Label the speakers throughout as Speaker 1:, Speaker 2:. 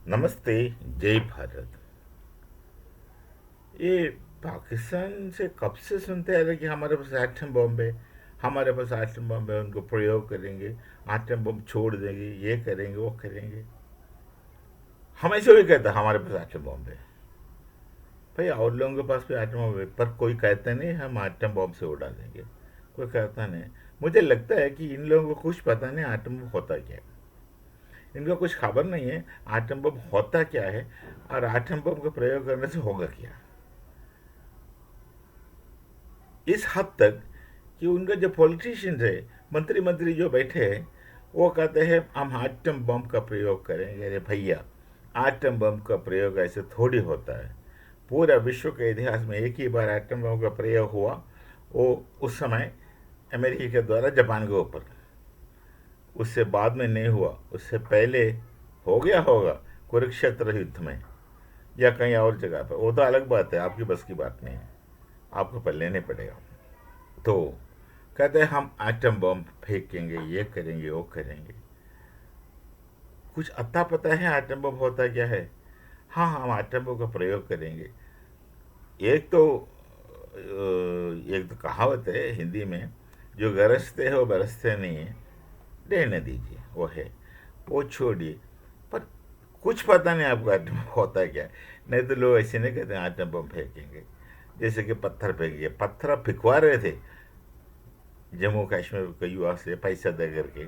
Speaker 1: नमस्ते। जय भारत। ये पाकिस्तान से कब से सुनते आ रहे कि हमारे पास एटम बम है, हमारे पास एटम बम है, उनको प्रयोग करेंगे, एटम बम छोड़ देंगे, ये करेंगे वो करेंगे। हमेशा भी कहता है हमारे पास एटम बम है। भाई और लोगों के पास भी एटम बम है, पर कोई कहता नहीं हम एटम बम से उड़ा देंगे। कोई कहता नहीं। मुझे लगता है कि इन लोगों को कुछ पता नहीं एटम बम होता क्या है। इनको कुछ खबर नहीं है एटम बम होता क्या है और एटम बम का प्रयोग करने से होगा क्या। इस हद तक कि उनके जो पॉलिटिशियंस है, मंत्री मंत्री जो बैठे हैं, वो कहते हैं हम आटम बम का प्रयोग करेंगे। अरे भैया, आटम बम का प्रयोग ऐसे थोड़ी होता है। पूरा विश्व के इतिहास में एक ही बार आटम बम का प्रयोग हुआ, वो उस समय अमेरिका के द्वारा जापान के ऊपर। उससे बाद में नहीं हुआ, उससे पहले हो गया होगा कुरुक्षेत्र युद्ध में या कहीं और जगह पर। वो तो अलग बात है, आपकी बस की बात नहीं है, आपको पर लेने पड़ेगा। तो कहते हैं हम एटम बम फेंकेंगे, ये करेंगे वो करेंगे। कुछ अता पता है एटम बम होता क्या है? हाँ, हम एटम बम का प्रयोग करेंगे। एक तो एक तो कहावत है हिंदी में, जो गरजते हैं वो बरसते नहीं है, रहने दीजिए, वो है, वो छोड़िए। पर कुछ पता नहीं आपको एटम बम होता है क्या। नहीं तो लोग ऐसे नहीं कहते एटम बम फेंकेंगे। जैसे कि पत्थर फेंकिए, पत्थर आप फिकवा रहे थे जम्मू कश्मीर के युवा से पैसा दे करके,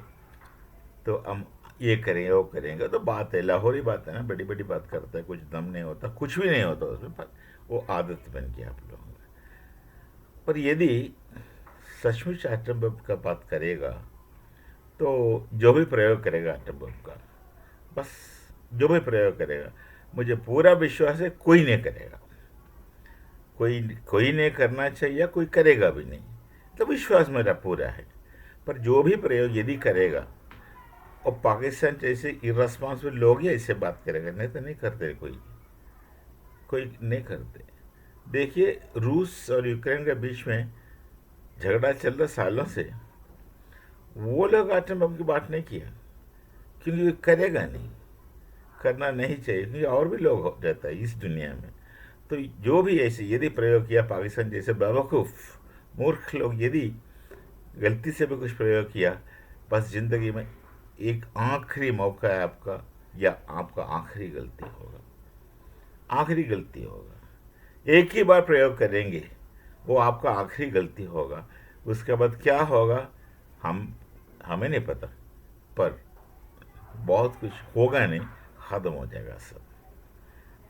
Speaker 1: तो हम ये करेंगे वो करेंगे। तो बात है, लाहौरी बात है ना, बड़ी बड़ी बात करता है, कुछ दम नहीं होता, कुछ भी नहीं होता उसमें, पर वो आदत बन गया आप लोगों में। पर यदि सचमुच एटम बम का बात करेगा, तो जो भी प्रयोग करेगा एटम बम का, बस जो भी प्रयोग करेगा, मुझे पूरा विश्वास है कोई नहीं करेगा। कोई कोई नहीं करना चाहिए, कोई करेगा भी नहीं, तो विश्वास मेरा पूरा है। पर जो भी प्रयोग यदि करेगा, और पाकिस्तान जैसे इरस्पॉन्सिबल लोग ही ऐसे बात करेंगे, नहीं तो नहीं करते। कोई कोई नहीं करते। देखिए, रूस और यूक्रेन के बीच में झगड़ा चल रहा सालों से, वो लोग आटम बम की बात नहीं किया, क्योंकि वो करेगा नहीं, करना नहीं चाहिए, क्योंकि और भी लोग हो जाता है इस दुनिया में। तो जो भी ऐसे यदि प्रयोग किया, पाकिस्तान जैसे बेवकूफ़ मूर्ख लोग यदि गलती से भी कुछ प्रयोग किया, बस ज़िंदगी में एक आखिरी मौका है आपका, या आपका आखिरी गलती होगा, आखिरी गलती होगा। एक ही बार प्रयोग करेंगे, वो आपका आखिरी गलती होगा। उसके बाद क्या होगा, हम हमें नहीं पता, पर बहुत कुछ होगा नहीं, ख़त्म हो जाएगा सब।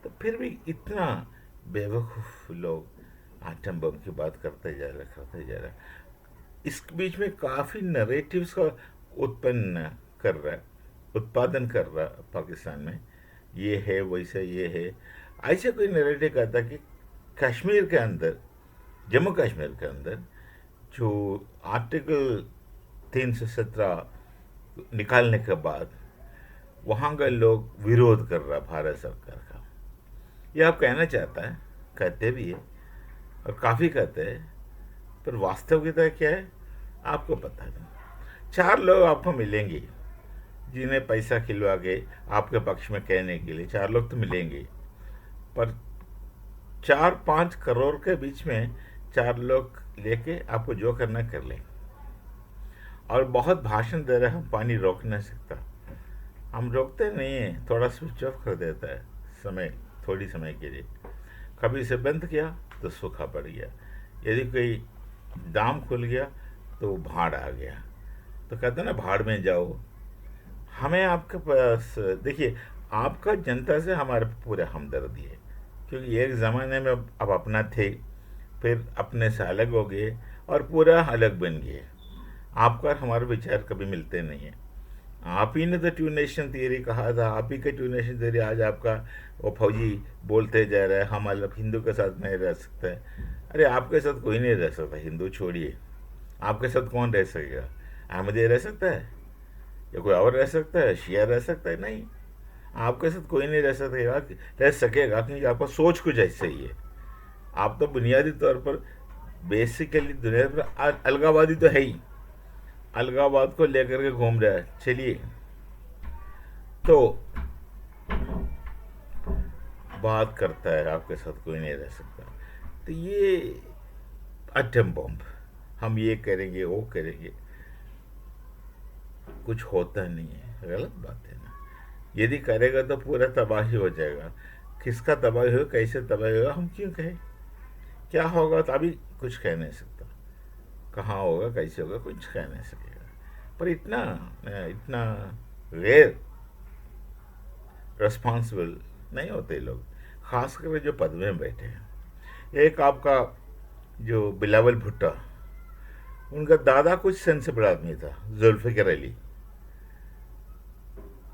Speaker 1: तो फिर भी इतना बेवकूफ़ लोग आटम बम की बात करते जा रहे, करते जा रहे। इस बीच में काफ़ी नरेटिव्स का उत्पन्न कर रहा है, उत्पादन कर रहा है पाकिस्तान में। ये है वैसे, ये है ऐसे। कोई नरेटिव कहता कि कश्मीर के अंदर, जम्मू कश्मीर के अंदर जो आर्टिकल 317 निकालने के बाद वहाँ के लोग विरोध कर रहा भारत सरकार का, ये आप कहना चाहता है, कहते भी है और काफ़ी कहते हैं। पर वास्तविकता क्या है आपको पता है। चार लोग आपको मिलेंगे जिन्हें पैसा खिलवा के आपके पक्ष में कहने के लिए, चार लोग तो मिलेंगे, पर 4-5 करोड़ के बीच में चार लोग लेके आपको जो करना कर लें। और बहुत भाषण दे रहे, हम पानी रोक नहीं सकता, हम रोकते नहीं हैं, थोड़ा स्विच ऑफ कर देता है समय, थोड़ी समय के लिए। कभी से बंद किया तो सूखा पड़ गया, यदि कोई दाम खुल गया तो भाड़ आ गया। तो कहते हैं ना, भाड़ में जाओ। हमें आपके पास देखिए, आपका जनता से हमारे पूरे हमदर्दी है, क्योंकि एक ज़माने में अब अपना थे, फिर अपने से अलग हो गए और पूरा अलग बन गए। आपका और हमारे विचार कभी मिलते नहीं हैं। आप ही ने तो टू नेशन थियरी कहा था, आप ही का टू नेशन थियरी आज आपका वो फौजी बोलते जा रहा है हम अलग हिंदू के साथ नहीं रह सकते। अरे आपके साथ कोई नहीं रह सकता, हिंदू छोड़िए, आपके साथ कौन रह सकेगा? अहमद रह सकता है या कोई और रह सकता है, शिया रह सकता है? नहीं, आपके साथ कोई नहीं रह सकेगा, रह सकेगा, क्योंकि आपका सोच कुछ ऐसे ही है। आप तो बुनियादी तौर पर बेसिकली दुनिया पर अलगावादी तो है ही, अलगावाद को लेकर के घूम रहा है। चलिए, तो बात करता है आपके साथ कोई नहीं रह सकता। तो ये एटम बॉम्ब, हम ये करेंगे वो करेंगे, कुछ होता नहीं है, गलत बात है ना। यदि करेगा तो पूरा तबाही हो जाएगा। किसका तबाही हो, कैसे तबाही होगा, हम क्यों कहें। क्या होगा तो अभी कुछ कह नहीं सकता, कहाँ होगा कैसे होगा कुछ कह नहीं सकेगा। पर इतना इतना गैर रिस्पॉन्सिबल नहीं होते लोग, खासकर जो पद में बैठे हैं। एक आपका जो बिलावल भुट्टो, उनका दादा कुछ सेंसिबल आदमी था, जुल्फिकर अली।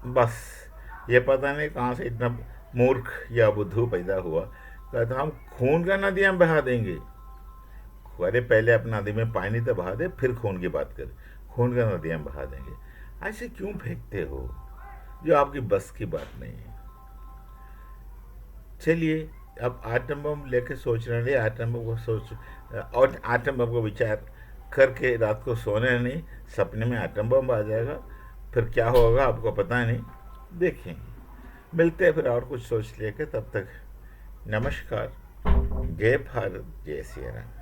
Speaker 1: बस ये पता नहीं कहाँ से इतना मूर्ख या बुद्धू पैदा हुआ, कहता हम खून का नदियाँ बहा देंगे। अरे पहले अपना नदी में पानी तो बहा दे, फिर खून की बात कर। खून का नदियाँ बहा देंगे, ऐसे क्यों फेंकते हो जो आपकी बस की बात नहीं है। चलिए, अब आटम बम लेके सोचना नहीं, आटम बम को सोच और आटम बम को विचार करके रात को सोने नहीं, सपने में आटम बम आ जाएगा, फिर क्या होगा आपको पता नहीं, देखेंगे। मिलते हैं फिर और कुछ सोच लेके, तब तक नमस्कार, जय भारत, जय सिया राम।